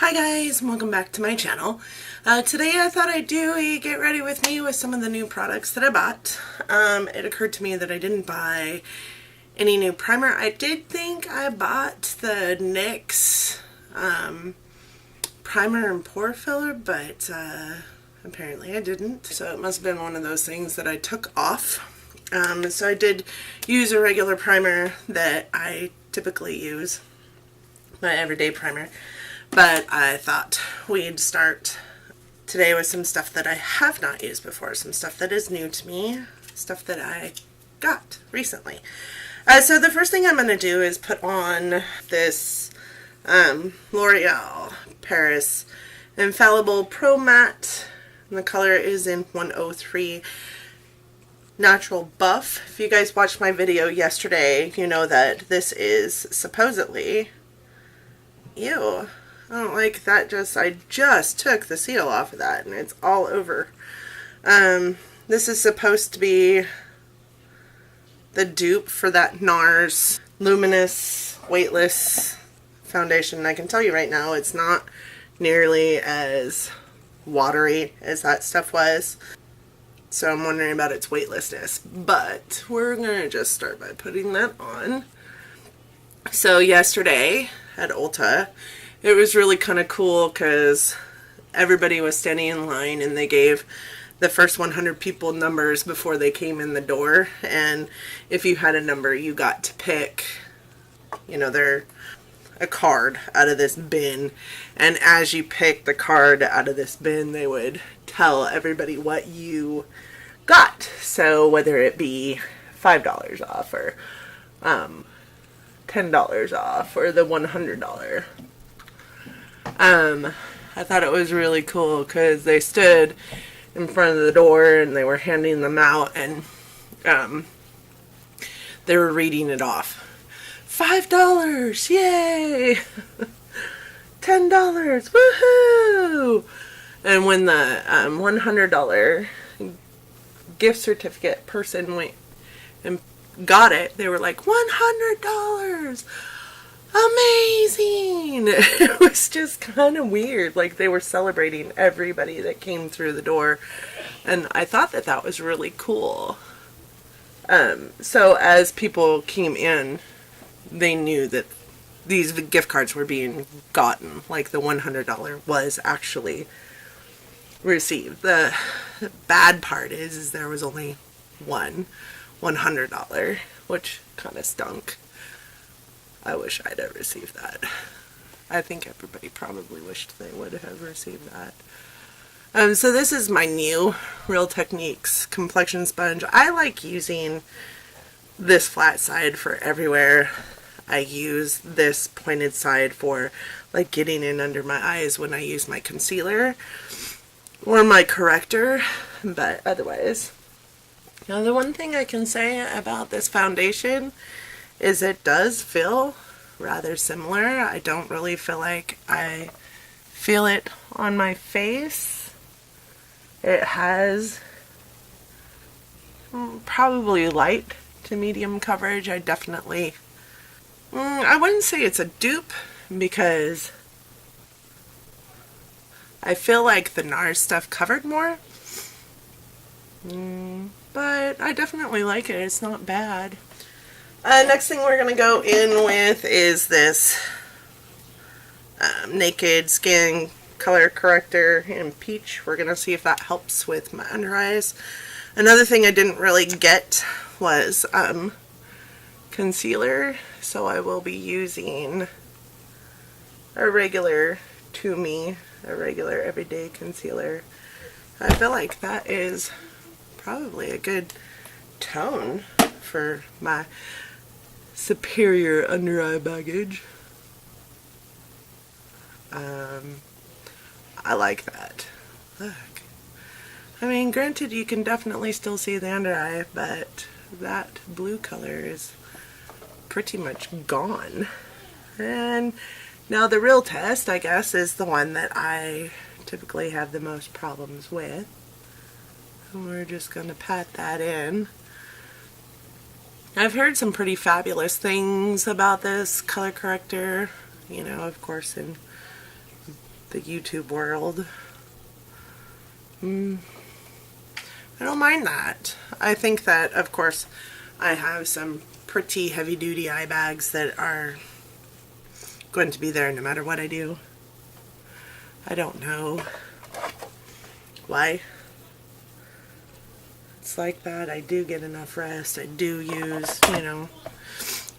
Hi guys, and welcome back to my channel. Today I thought I'd do a get ready with me with some of the new products that I bought. It occurred to me that I didn't buy any new primer. I did think I bought the NYX primer and pore filler, but apparently I didn't. So it must have been one of those things that I took off. So I did use a regular primer that I typically use, my everyday primer. But I thought we'd start today with some stuff that I have not used before, some stuff that is new to me, stuff that I got recently. So the first thing I'm going to do is put on this L'Oreal Paris Infallible Pro Matte, and the color is in 103 Natural Buff. If you guys watched my video yesterday, you know that this is supposedly, ew, I don't like that. I just took the seal off of that and it's all over. This is supposed to be the dupe for that NARS Luminous Weightless foundation. I can tell you right now, it's not nearly as watery as that stuff was. So I'm wondering about its weightlessness. But we're going to just start by putting that on. So yesterday at ULTA, it was really kind of cool because everybody was standing in line and they gave the first 100 people numbers before they came in the door. And if you had a number, you got to pick, a card out of this bin. And as you picked the card out of this bin, they would tell everybody what you got. So whether it be $5 off or $10 off or the $100. I thought it was really cool because they stood in front of the door and they were handing them out, and they were reading it off. $5, yay! $10, woohoo! And when the $100 gift certificate person went and got it, they were like, $100! Amazing! It was just kind of weird. Like, they were celebrating everybody that came through the door, and I thought that that was really cool. So as people came in, they knew that these gift cards were being gotten. Like, the $100 was actually received. The bad part is there was only one $100, which kind of stunk. I wish I'd have received that. I think everybody probably wished they would have received that. So this is my new Real Techniques complexion sponge. I like using this flat side for everywhere. I use this pointed side for like getting in under my eyes when I use my concealer or my corrector, but otherwise. Now, the one thing I can say about this foundation is it does feel rather similar. I don't really feel like I feel it on my face. It has probably light to medium coverage. I definitely, I wouldn't say it's a dupe because I feel like the NARS stuff covered more. But I definitely like it. It's not bad. Next thing we're going to go in with is this Naked Skin Color Corrector in Peach. We're going to see if that helps with my under eyes. Another thing I didn't really get was concealer, so I will be using a regular a regular everyday concealer. I feel like that is probably a good tone for my superior under eye baggage. I like that. Look. I mean, granted, you can definitely still see the under eye, but that blue color is pretty much gone. And now the real test, I guess, is the one that I typically have the most problems with. And we're just going to pat that in. I've heard some pretty fabulous things about this color corrector, of course, in the YouTube world. I don't mind that. I think that, of course, I have some pretty heavy-duty eye bags that are going to be there no matter what I do. I don't know why it's like that. I do get enough rest. I do use, you know,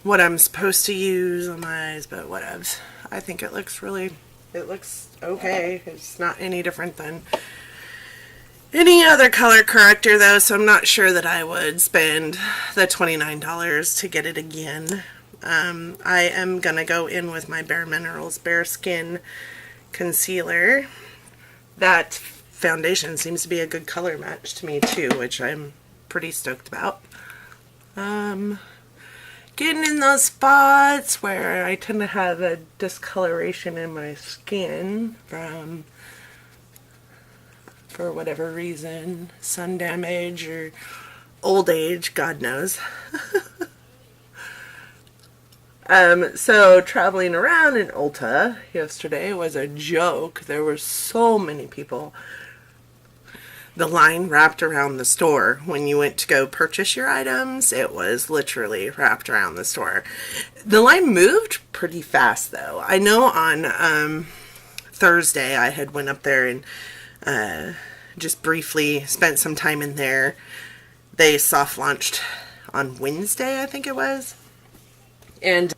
what I'm supposed to use on my eyes, but whatevs. I think it looks okay. It's not any different than any other color corrector though, so I'm not sure that I would spend the $29 to get it again. I am gonna go in with my Bare Minerals Bare Skin Concealer. That foundation seems to be a good color match to me too, which I'm pretty stoked about. Getting in those spots where I tend to have a discoloration in my skin from, for whatever reason, sun damage or old age, God knows. So traveling around in ULTA yesterday was a joke. There were so many people. The line wrapped around the store. When you went to go purchase your items, it was literally wrapped around the store. The line moved pretty fast though. I know on Thursday I had went up there and just briefly spent some time in there. They soft launched on Wednesday, I think it was. And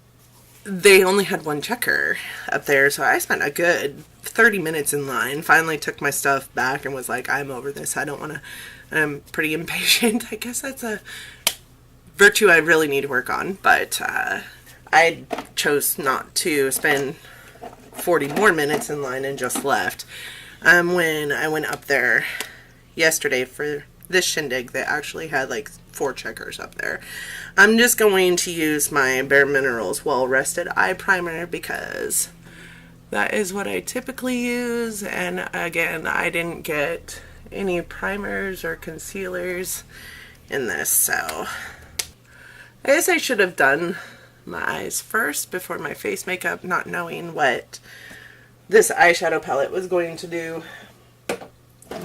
they only had one checker up there, so I spent a good 30 minutes in line. Finally took my stuff back and was like, I'm over this. I don't want to. I'm pretty impatient. I guess that's a virtue I really need to work on, but I chose not to spend 40 more minutes in line and just left. When I went up there yesterday for this shindig that actually had like 4 checkers up there. I'm just going to use my Bare Minerals Well Rested Eye Primer because that is what I typically use, and again, I didn't get any primers or concealers in this, so I guess I should have done my eyes first before my face makeup, not knowing what this eyeshadow palette was going to do,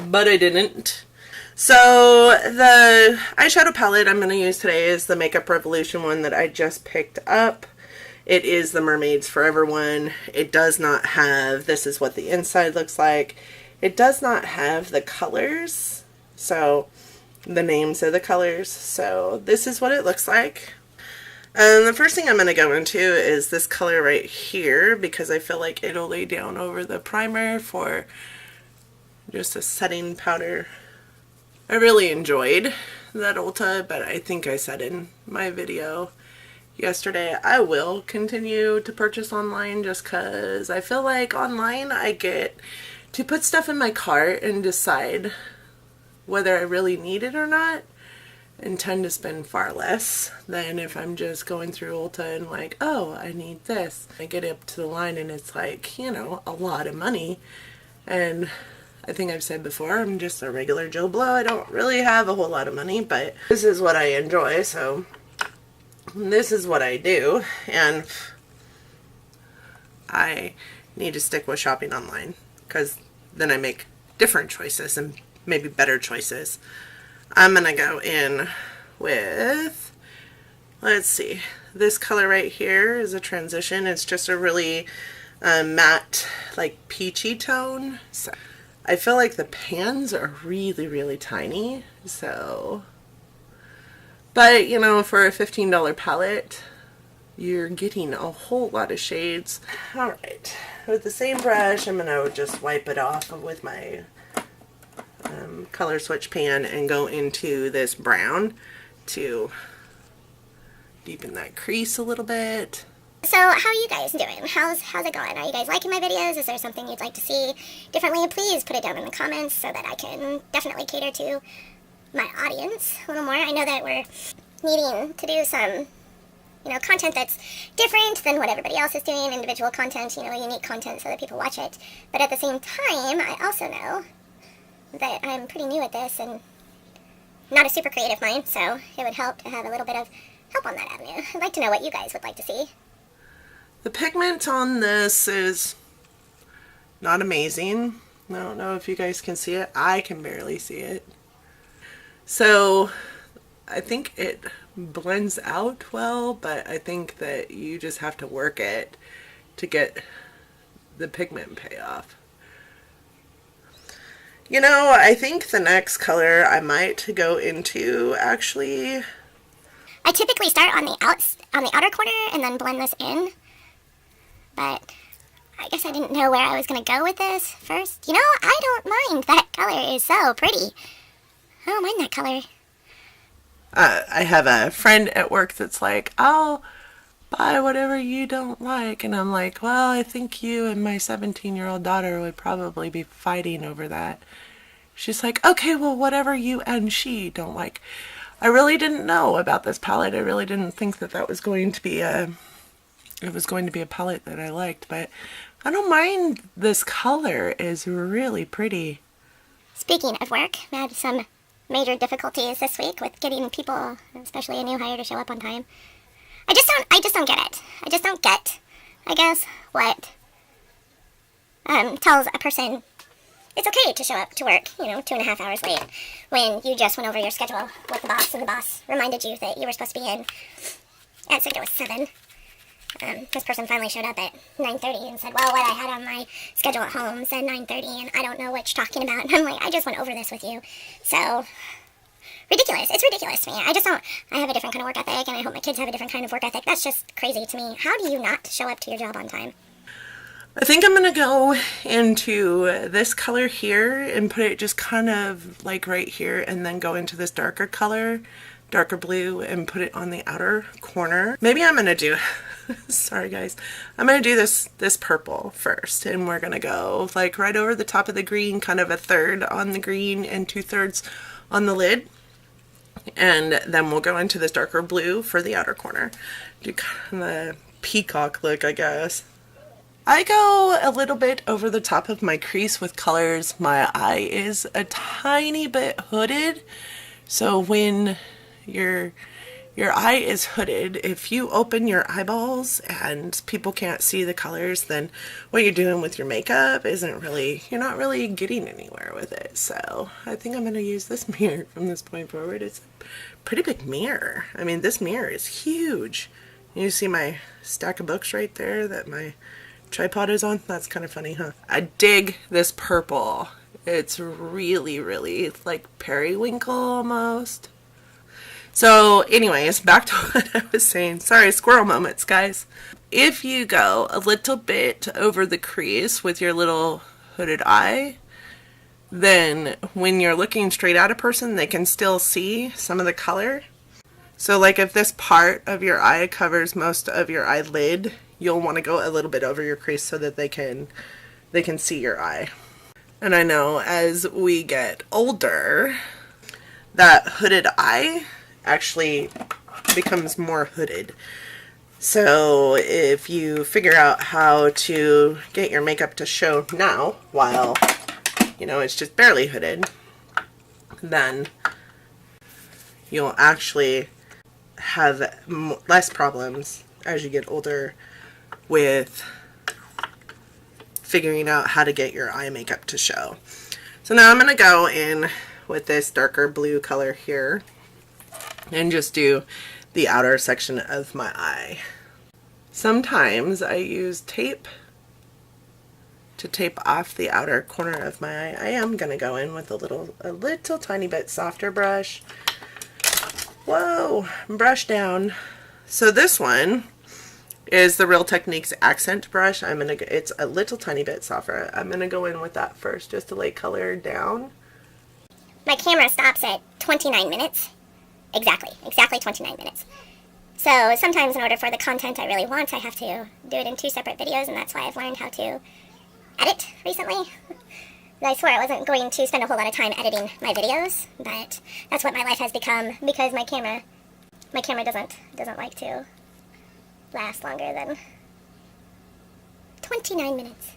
but I didn't. So the eyeshadow palette I'm going to use today is the Makeup Revolution one that I just picked up. It is the Mermaids Forever one. It does not have, this is what the inside looks like. It does not have the colors, so the names of the colors. So this is what it looks like. And the first thing I'm going to go into is this color right here because I feel like it'll lay down over the primer for just a setting powder. I really enjoyed that ULTA, but I think I said in my video yesterday I will continue to purchase online just because I feel like online I get to put stuff in my cart and decide whether I really need it or not, and tend to spend far less than if I'm just going through ULTA and like, oh, I need this. I get up to the line and it's like, you know, a lot of money, and I think I've said before, I'm just a regular Joe Blow. I don't really have a whole lot of money, but this is what I enjoy, so this is what I do, and I need to stick with shopping online because then I make different choices and maybe better choices. I'm gonna go in with, let's see, this color right here is a transition. It's just a really matte, like peachy tone. So I feel like the pans are really, really tiny, so, but you know, for a $15 palette, you're getting a whole lot of shades. Alright, with the same brush, I'm gonna just wipe it off with my color switch pan and go into this brown to deepen that crease a little bit. So how are you guys doing? How's it going? Are you guys liking my videos? Is there something you'd like to see differently? Please put it down in the comments so that I can definitely cater to my audience a little more. I know that we're needing to do some, you know, content that's different than what everybody else is doing, individual content, you know, unique content so that people watch it. But at the same time, I also know that I'm pretty new at this and not a super creative mind, so it would help to have a little bit of help on that avenue. I'd like to know what you guys would like to see. The pigment on this is Not amazing. I don't know if you guys can see it. I can barely see it. So I think it blends out well, but I think that you just have to work it to get the pigment payoff. You know, I think the next color I might go into actually. I typically start on the outer corner and then blend this in, but I guess I didn't know where I was going to go with this first. You know, I don't mind. That color is so pretty. I don't mind that color. I have a friend at work that's like, I'll buy whatever you don't like. And I'm like, well, I think you and my 17-year-old daughter would probably be fighting over that. She's like, okay, well, whatever you and she don't like. I really didn't know about this palette. I really didn't think that that was going to be a palette that I liked, but I don't mind. This color is really pretty. Speaking of work, I had some major difficulties this week with getting people, especially a new hire, to show up on time. I just don't get it. I just don't get, I guess, what tells a person it's okay to show up to work, 2.5 hours late, when you just went over your schedule with the boss, and the boss reminded you that you were supposed to be in at, I think it was 7. This person finally showed up at 9:30 and said, well, what I had on my schedule at home said 9:30, and I don't know what you're talking about. And I'm like, I just went over this with you. So, ridiculous. It's ridiculous to me. I have a different kind of work ethic, and I hope my kids have a different kind of work ethic. That's just crazy to me. How do you not show up to your job on time? I think I'm going to go into this color here and put it just kind of like right here, and then go into this darker color, darker blue, and put it on the outer corner. Maybe I'm going to do, sorry guys, I'm going to do this purple first, and we're going to go like right over the top of the green, kind of a third on the green and 2/3 on the lid. And then we'll go into this darker blue for the outer corner. Do kind of the peacock look, I guess. I go a little bit over the top of my crease with colors. My eye is a tiny bit hooded, so when your eye is hooded, if you open your eyeballs and people can't see the colors, then what you're doing with your makeup you're not really getting anywhere with it. So I think I'm going to use this mirror from this point forward. It's a pretty big mirror. I mean, this mirror is huge. You see my stack of books right there that my tripod is on? That's kind of funny, huh? I dig this purple. It's really, really like periwinkle almost. So anyways, back to what I was saying. Sorry, squirrel moments, guys. If you go a little bit over the crease with your little hooded eye, then when you're looking straight at a person, they can still see some of the color. So like if this part of your eye covers most of your eyelid, you'll want to go a little bit over your crease so that they can see your eye. And I know as we get older, that hooded eye actually becomes more hooded. So if you figure out how to get your makeup to show now while it's just barely hooded, then you'll actually have less problems as you get older with figuring out how to get your eye makeup to show. So now I'm going to go in with this darker blue color here and just do the outer section of my eye. Sometimes I use tape to tape off the outer corner of my eye. I am going to go in with a little tiny bit softer brush. Whoa, brush down. So this one is the Real Techniques accent brush. It's a little tiny bit softer. I'm gonna go in with that first just to lay color down. My camera stops at 29 minutes. Exactly 29 minutes. So sometimes in order for the content I really want, I have to do it in 2 separate videos, and that's why I've learned how to edit recently. I swore I wasn't going to spend a whole lot of time editing my videos, but that's what my life has become because my camera doesn't like to last longer than 29 minutes.